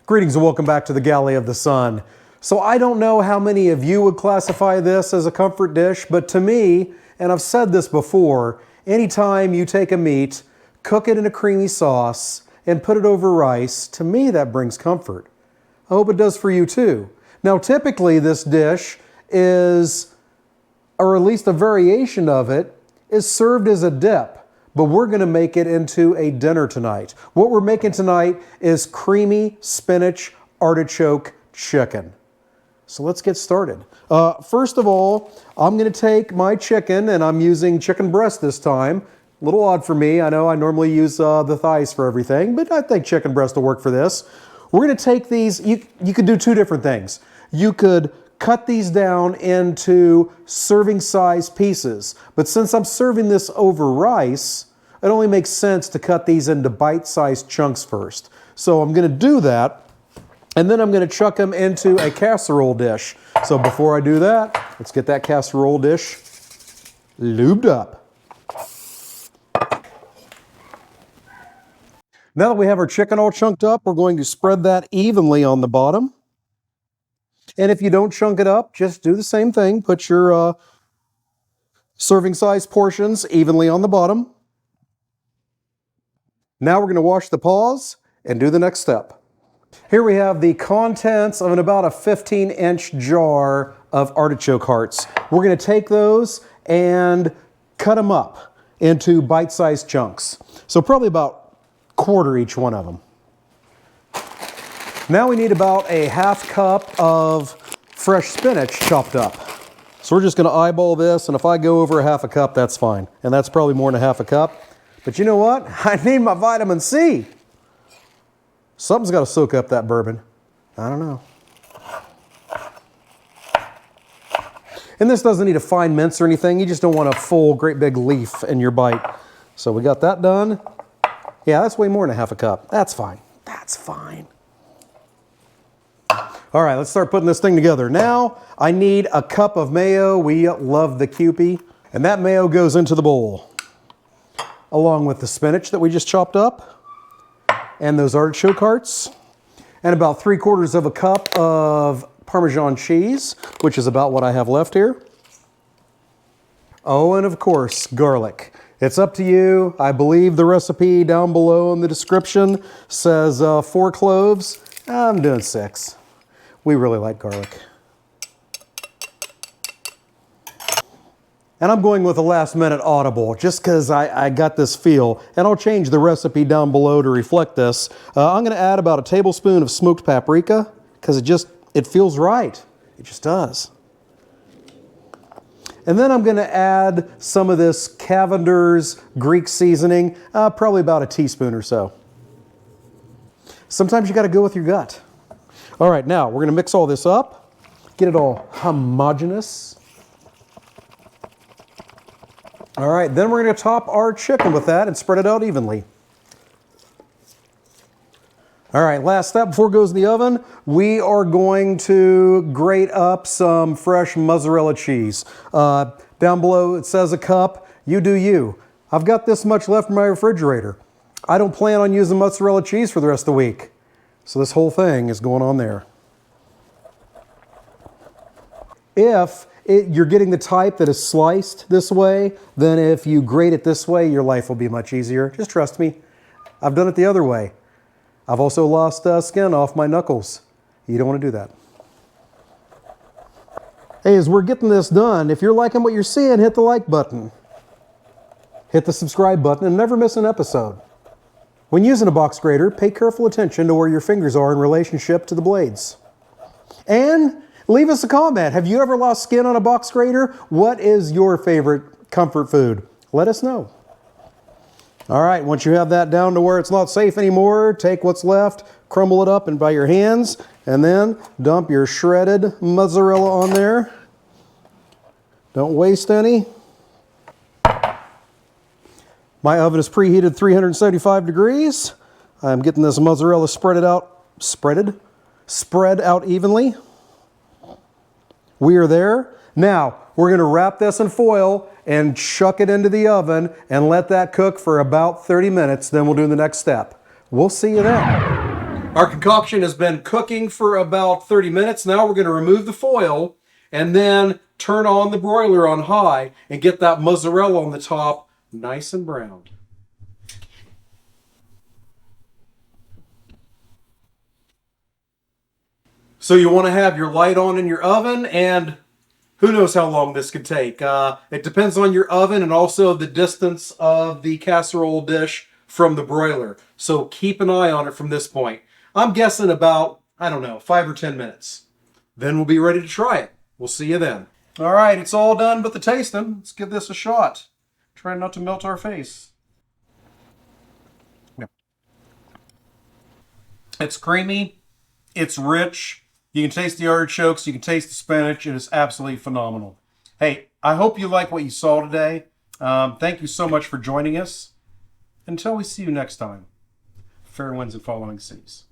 Greetings and welcome back to the Galley of the Sun. So I don't know how many of you would classify this as a comfort dish, but to me, and I've said this before, anytime you take a meat, cook it in a creamy sauce, and put it over rice, to me that brings comfort. I hope it does for you too. Now typically this dish is, or at least a variation of it, is served as a dip. But we're going to make it into a dinner tonight. What we're making tonight is creamy spinach artichoke chicken. So let's get started. First of all, I'm going to take my chicken, and I'm using chicken breast this time. A little odd for me. I know I normally use the thighs for everything, but I think chicken breast will work for this. We're going to take these. You could do two different things. You could cut these down into serving size pieces. But since I'm serving this over rice, it only makes sense to cut these into bite-sized chunks first. So I'm going to do that, and then I'm going to chuck them into a casserole dish. So before I do that, let's get that casserole dish lubed up. Now that we have our chicken all chunked up, we're going to spread that evenly on the bottom. And if you don't chunk it up, just do the same thing. Put your serving size portions evenly on the bottom. Now we're going to wash the paws and do the next step. Here we have the contents of about a 15-inch jar of artichoke hearts. We're going to take those and cut them up into bite-sized chunks. So probably about a quarter each one of them. Now we need about a half cup of fresh spinach chopped up. So we're just going to eyeball this, and if I go over a half a cup, that's fine. And that's probably more than a half a cup. But you know what? I need my vitamin C. Something's got to soak up that bourbon. I don't know. And this doesn't need a fine mince or anything. You just don't want a full, great big leaf in your bite. So we got that done. Yeah, that's way more than a half a cup. That's fine. That's fine. All right, let's start putting this thing together. Now, I need a cup of mayo. We love the Kewpie. And that mayo goes into the bowl, along with the spinach that we just chopped up, and those artichoke hearts, and about 3/4 of a cup of Parmesan cheese, which is about what I have left here. Oh, and of course, garlic. It's up to you. I believe the recipe down below in the description says 4 cloves. I'm doing 6. We really like garlic. And I'm going with a last minute audible just because I got this feel. And I'll change the recipe down below to reflect this. I'm going to add about a tablespoon of smoked paprika because it feels right. It just does. And then I'm going to add some of this Cavender's Greek seasoning, probably about a teaspoon or so. Sometimes you got to go with your gut. All right, now we're going to mix all this up, get it all homogeneous. All right, then we're going to top our chicken with that and spread it out evenly. All right, last step before it goes in the oven, we are going to grate up some fresh mozzarella cheese. Down below it says a cup. You do you. I've got this much left in my refrigerator. I don't plan on using mozzarella cheese for the rest of the week. So this whole thing is going on there. If you're getting the type that is sliced this way, then if you grate it this way, your life will be much easier. Just trust me. I've done it the other way. I've also lost skin off my knuckles. You don't want to do that. Hey, as we're getting this done, if you're liking what you're seeing, hit the like button. Hit the subscribe button and never miss an episode. When using a box grater, pay careful attention to where your fingers are in relationship to the blades. And leave us a comment. Have you ever lost skin on a box grater? What is your favorite comfort food? Let us know. All right, once you have that down to where it's not safe anymore, take what's left, crumble it up and by your hands, and then dump your shredded mozzarella on there. Don't waste any. My oven is preheated 375 degrees. I'm getting this mozzarella spread out evenly. We are there. Now, we're going to wrap this in foil and chuck it into the oven and let that cook for about 30 minutes. Then we'll do the next step. We'll see you then. Our concoction has been cooking for about 30 minutes. Now we're going to remove the foil and then turn on the broiler on high and get that mozzarella on the top nice and browned. So you want to have your light on in your oven, and who knows how long this could take. It depends on your oven and also the distance of the casserole dish from the broiler. So keep an eye on it from this point. I'm guessing about, I don't know, 5 or 10 minutes. Then we'll be ready to try it. We'll see you then. All right, it's all done but the tasting. Let's give this a shot. Try not to melt our face. Yeah. It's creamy. It's rich. You can taste the artichokes. You can taste the spinach. It is absolutely phenomenal. Hey, I hope you like what you saw today. Thank you so much for joining us. Until we see you next time, fair winds and following seas.